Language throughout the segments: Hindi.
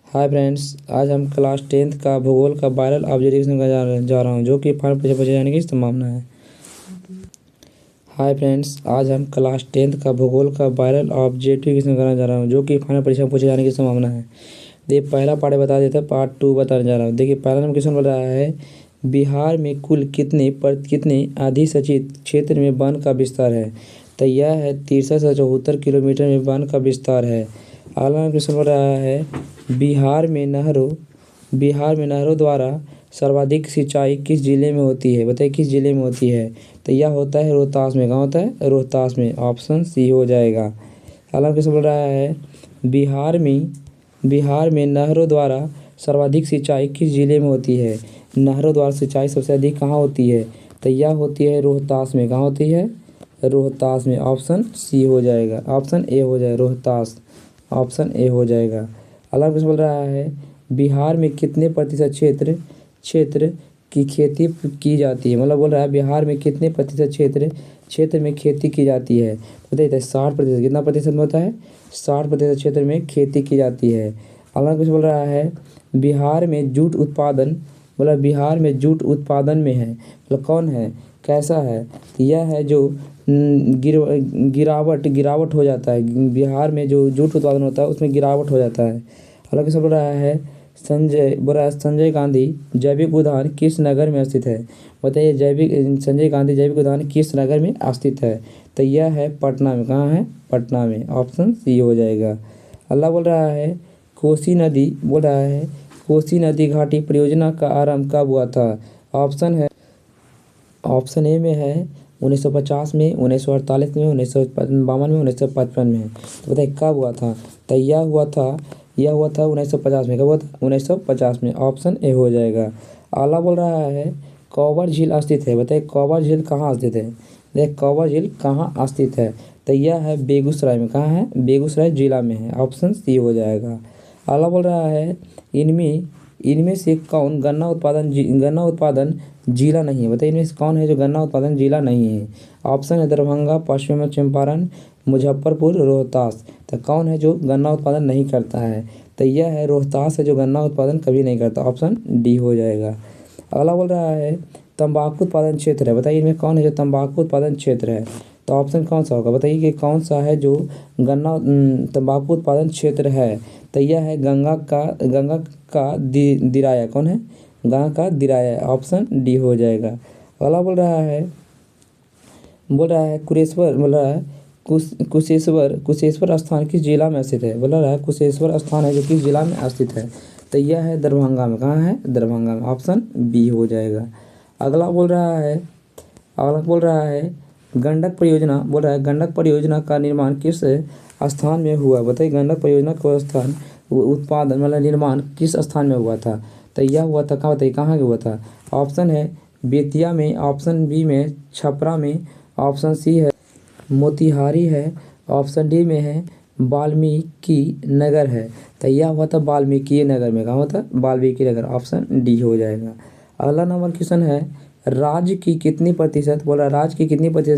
हाय फ्रेंड्स, आज हम क्लास 10th का भूगोल का वायरल ऑब्जर्वेशन का जा रहा हूँ जो कि फाइनल परीक्षा पूछे जाने की संभावना है। हाय फ्रेंड्स, आज हम क्लास 10th का भूगोल का वायरल ऑब्जर्वेशन करने जा रहा हूँ जो कि फाइनल परीक्षा पूछे जाने की संभावना है। देखिए, पहला पार्ट बता देता है, पार्ट 2 बताने जा रहा हूँ। देखिए, पहला नंबर क्वेश्चन बोल रहा है, बिहार में कुल कितने अधिसूचित क्षेत्र में वन का विस्तार है? तो यह है 63 से 74 किलोमीटर में वन का विस्तार है। अगला क्वेश्चन बोल रहा है, बिहार में नहरों द्वारा सर्वाधिक सिंचाई किस जिले में होती है? बताइए किस जिले में होती है? तो यह होता है रोहतास में। कहाँ होता है? रोहतास में। ऑप्शन सी हो जाएगा। अगला क्वेश्चन बोल रहा है, बिहार में नहरों द्वारा सर्वाधिक सिंचाई किस जिले में होती है? नहरों द्वारा सिंचाई सबसे अधिक कहाँ होती है? तो यह होती है रोहतास में। कहाँ होती है? रोहतास में। ऑप्शन सी हो जाएगा। ऑप्शन ए हो जाएगा, रोहतास। ऑप्शन ए हो जाएगा। अगला क्वेश्चन बोल रहा है, बिहार में कितने प्रतिशत क्षेत्र की खेती की जाती है? मतलब बोल रहा है, बिहार में कितने प्रतिशत क्षेत्र में खेती की जाती है? बताइए 60%। कितना प्रतिशत में होता है? 60% क्षेत्र में खेती की जाती है। अगला क्वेश्चन बोल रहा है, बिहार में जूट उत्पादन में है, मतलब कौन है, कैसा है? यह है जो गिरावट हो जाता है। बिहार में जो जूट उत्पादन होता है उसमें गिरावट हो जाता है। अगला क्वेश्चन बोल रहा है, संजय गांधी जैविक उद्यान किस नगर में स्थित है? बताइए संजय गांधी जैविक उद्यान किस नगर में स्थित है? तो यह है पटना में। कहाँ है? पटना में। ऑप्शन सी हो जाएगा। अगला बोल रहा है, कोसी नदी घाटी परियोजना का आरंभ कब हुआ था? ऑप्शन ए में है 1950 में, 1948 में, 1952 में, 1955 में। तो बताइए कब हुआ था? तो यह हुआ था 1950 में। कब हुआ था? 1950 में। ऑप्शन ए हो जाएगा। अगला बोल रहा है, कौबर झील स्थित है। बताइए कौबर झील कहाँ स्थित है? देख, कौबर झील कहाँ स्थित है? तो यह है बेगूसराय में। कहाँ है? बेगूसराय जिला में है। ऑप्शन सी हो जाएगा। अगला बोल रहा है, इनमें से कौन गन्ना उत्पादन जिला नहीं है? बताइए इनमें से कौन है जो गन्ना उत्पादन जिला नहीं है? ऑप्शन है दरभंगा, पश्चिम चंपारण, मुजफ्फरपुर, रोहतास। तो कौन है जो गन्ना उत्पादन नहीं करता है? तो यह है रोहतास है जो गन्ना उत्पादन कभी नहीं करता। ऑप्शन डी हो जाएगा। अगला बोल रहा है, तंबाकू उत्पादन क्षेत्र है। बताइए इनमें कौन है जो तंबाकू उत्पादन क्षेत्र है? तो ऑप्शन कौन सा होगा? बताइए कि कौन सा है जो तंबाकू उत्पादन क्षेत्र है? तो यह है गंगा का दिराया। कौन है? गंगा का दिराया। ऑप्शन डी हो जाएगा। अगला बोल रहा है कुशेश्वर स्थान किस जिला में स्थित है? बोल रहा है कुशेश्वर स्थान है जो किस जिला में स्थित है? तो यह है दरभंगा में। कहाँ है? दरभंगा में। ऑप्शन बी हो जाएगा। अगला बोल रहा है, गंडक परियोजना का निर्माण किस स्थान में हुआ? बताइए गंडक परियोजना का उत्पादन मतलब निर्माण किस स्थान में हुआ था? तो यह हुआ था, कहाँ बताइए कहाँ हुआ था? ऑप्शन है बेतिया में, ऑप्शन बी में छपरा में, ऑप्शन सी है मोतिहारी है, ऑप्शन डी में है वाल्मीकि नगर है। तो यह हुआ था वाल्मीकि नगर में। कहाँ हुआ था? वाल्मीकि नगर। ऑप्शन डी हो जाएगा। अगला नंबर क्वेश्चन है, राज्य की कितनी प्रतिशत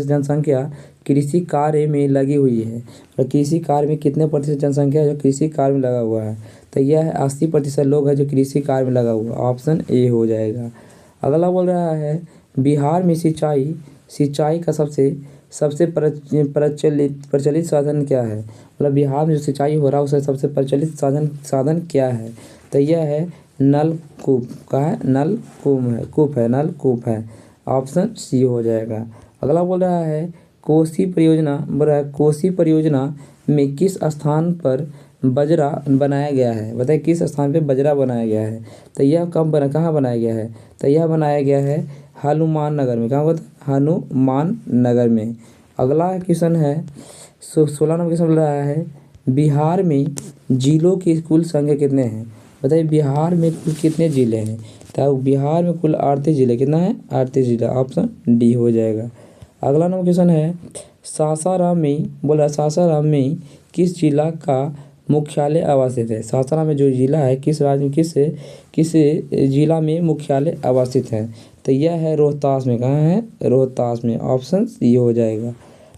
जनसंख्या कृषि कार्य में लगी हुई है? और कृषि कार्य में कितने प्रतिशत जनसंख्या जो कृषि कार्य में लगा हुआ है? तो यह है 80% लोग हैं जो कृषि कार्य में लगा हुआ है। ऑप्शन ए हो जाएगा। अगला बोल रहा है, बिहार में सिंचाई का सबसे प्रचलित साधन क्या है? मतलब बिहार में जो सिंचाई हो रहा है उसका सबसे प्रचलित साधन क्या है? तो यह है नलकूप। का है? नलकूप है। ऑप्शन सी हो जाएगा। अगला बोल रहा है, कोसी परियोजना में किस स्थान पर बजरा बनाया गया है? बताइए किस स्थान पे बजरा बनाया गया है? तो यह कहाँ बनाया गया है? तो यह बनाया गया है हनुमान नगर में। कहाँ होता है? हनुमान नगर में। अगला क्वेश्चन है, 16 नंबर क्वेश्चन बोल रहा है, बिहार में जिलों की कुल संख्या कितने हैं? बताइए बिहार में कुल कितने जिले हैं? तो बिहार में कुल 38 जिले। कितना है? 38 जिला। ऑप्शन डी हो जाएगा। अगला नंबर क्वेश्चन है, सासाराम में किस जिला का मुख्यालय अवस्थित है? सासाराम में जो जिला है किस राज्य में किस जिला में मुख्यालय अवस्थित है? तो यह है रोहतास में। कहाँ है? रोहतास में। ऑप्शन सी हो जाएगा।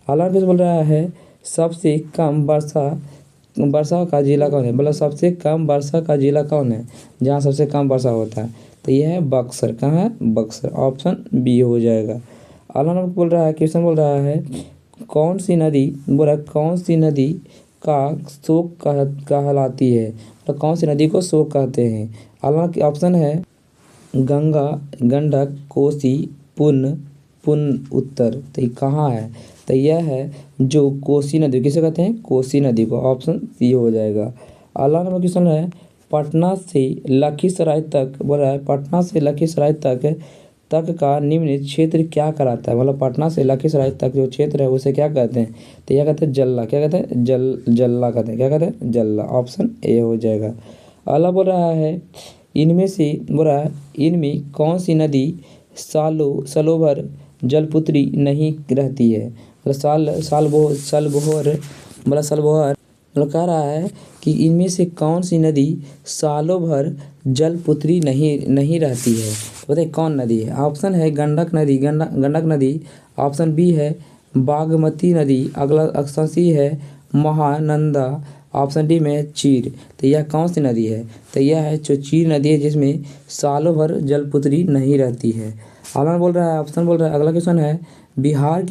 अगला क्वेश्चन बोल रहा है, सबसे कम वर्षा वर्षा का जिला कौन है, मतलब सबसे कम वर्षा का जिला कौन है, जहाँ सबसे कम वर्षा होता है, तो यह है बक्सर। कहाँ है, बक्सर, ऑप्शन बी हो जाएगा। अगला नंबर बोल रहा है, क्वेश्चन बोल रहा है कौन सी नदी, बोला कौन सी नदी का शोक कहलाती है, तो कौन सी नदी को शोक कहते हैं। अगला ऑप्शन है गंगा, गंडक, कोसी, पुन उत्तर। तो ये कहाँ है, तो यह है जो कोसी नदी, किसे कहते हैं, कोसी नदी को, ऑप्शन सी हो जाएगा। अगला नंबर क्वेश्चन है पटना से लखीसराय तक, बोल रहा है पटना से लखीसराय तक का निम्न क्षेत्र क्या कहलाता है, मतलब पटना से लखीसराय तक जो क्षेत्र है उसे क्या कहते हैं, तो यह कहते हैं जल्ला। क्या कहते हैं, जल्ला कहते हैं। क्या कहते हैं, जल्ला, ऑप्शन ए हो जाएगा। अगला बोल रहा है इनमें से, बोल रहा है इनमें कौन सी नदी सालों भर जलपुत्री नहीं रहती है, मतलब साल मतलब कह रहा है कि इनमें से कौन सी नदी सालों भर जलपुत्री नहीं रहती है, बताइए कौन नदी है। ऑप्शन है गंडक नदी, ऑप्शन बी है बागमती नदी, अगला ऑप्शन सी है महानंदा, ऑप्शन डी में चीर। तो यह कौन सी नदी है, तो यह है जो चीर नदी है जिसमें सालों भर जलपुत्री नहीं रहती है। अगला बोल रहा है, ऑप्शन बोल रहा है, अगला क्वेश्चन है बिहार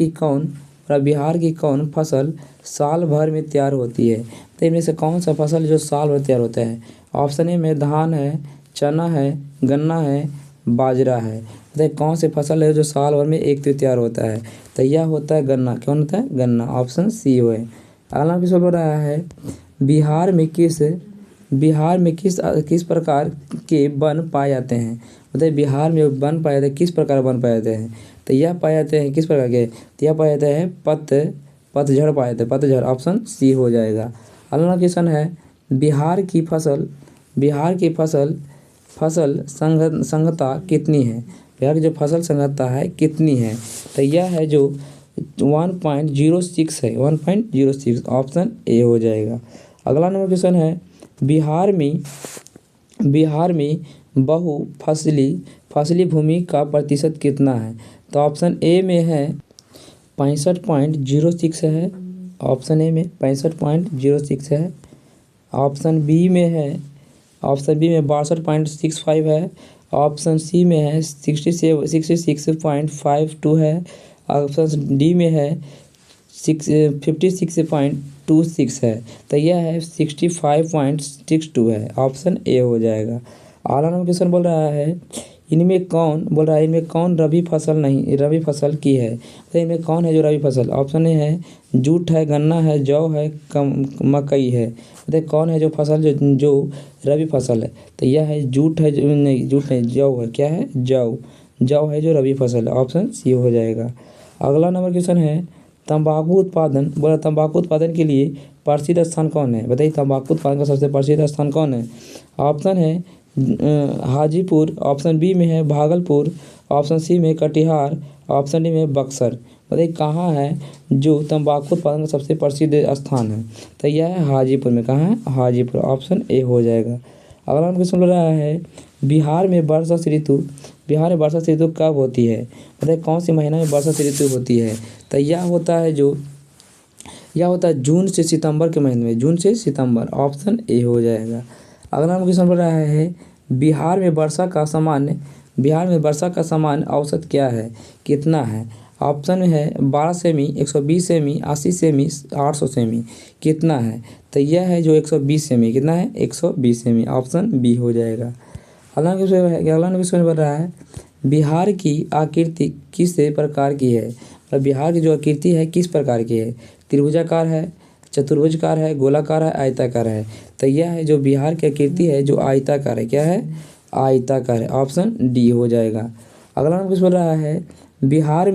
की कौन फसल साल भर में तैयार होती है, तो इनमें से कौन सा फसल जो साल भर तैयार होता है। ऑप्शन ए में धान है, चना है, गन्ना है, बाजरा है। तो कौन सी फसल है जो साल भर में एक तैयार होता है, तो यह होता है गन्ना। कौन होता है, गन्ना, ऑप्शन सी हो है। अगला क्वेश्चन बोल रहा है बिहार में किस प्रकार के वन पाए जाते हैं, मतलब बिहार में वन पाए जाते हैं, किस प्रकार वन पाए जाते हैं, तो यह पाए जाते हैं किस प्रकार के, तो यह पाए जाते हैं पतझड़ पाए जाते हैं, पतझड़, ऑप्शन सी हो जाएगा। अगला क्वेश्चन है बिहार की फसल संघनता कितनी है, बिहार की जो फसल संघनता है कितनी है, तो यह है जो 1.06 है, 1.06, ऑप्शन ए हो जाएगा। अगला नंबर क्वेश्चन है बिहार में बहु फसली भूमि का प्रतिशत कितना है, तो ऑप्शन ए में है 65.06 है, ऑप्शन ए में 65.06 है, ऑप्शन बी में 62.65 है, ऑप्शन सी में है 66.52 है, ऑप्शन डी में है 56.26 है, तो यह है 65.62 है, ऑप्शन ए हो जाएगा। अगला नंबर क्वेश्चन बोल रहा है इनमें कौन रबी फसल की है, तो इनमें कौन है जो रबी फसल। ऑप्शन ए है जूट है, गन्ना है, जौ है, मकई है। तो कौन है जो फसल जो रबी फसल है, तो यह है जूट नहीं जौ है। क्या है, जौ है जो रबी फसल है, ऑप्शन सी हो जाएगा। अगला नंबर क्वेश्चन है तंबाकू उत्पादन के लिए प्रसिद्ध स्थान कौन है, बताइए तंबाकू उत्पादन का सबसे प्रसिद्ध स्थान कौन है। ऑप्शन है हाजीपुर, ऑप्शन बी में है भागलपुर, ऑप्शन सी में कटिहार, ऑप्शन डी में बक्सर। बताइए कहाँ है जो तंबाकू उत्पादन का सबसे प्रसिद्ध स्थान है, तो यह है हाजीपुर में। कहाँ है, हाजीपुर, ऑप्शन ए हो जाएगा। अगला क्वेश्चन बोल रहा है बिहार में वर्षा ऋतु कब होती है, बताइए कौन सी महीना में वर्षा ऋतु होती है, तो यह होता है जून से सितंबर के महीने में, जून से सितंबर, ऑप्शन ए हो जाएगा। अगला क्वेश्चन बोल रहा है बिहार में वर्षा का सामान्य औसत क्या है, कितना है। ऑप्शन में है 12 सेमी, 120 सेमी, 80 सेमी, 800 सेमी, कितना है, तो यह है जो 120 सेमी, कितना है, 120 सेमी, ऑप्शन बी हो जाएगा। अगला क्वेश्चन बोल रहा है बिहार की आकृति किस प्रकार की है, और बिहार की जो आकृति है किस प्रकार की है, त्रिभुजाकार है, चतुर्भुजकार है, गोलाकार है, आयताकार है। तो यह है जो बिहार की आकृति है जो आयताकार है। क्या है, आयताकार है, ऑप्शन डी हो जाएगा। अगला क्वेश्चन बोल रहा है बिहार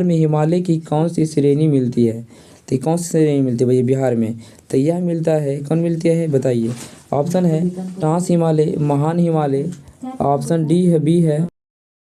में हिमालय की कौन सी श्रेणी मिलती है, तो कौन सी श्रेणी मिलती है भैया बिहार में, तो यह मिलता है, कौन मिलती है बताइए। ऑप्शन है ट्रांस हिमालय, महान हिमालय, ऑप्शन डी है बी है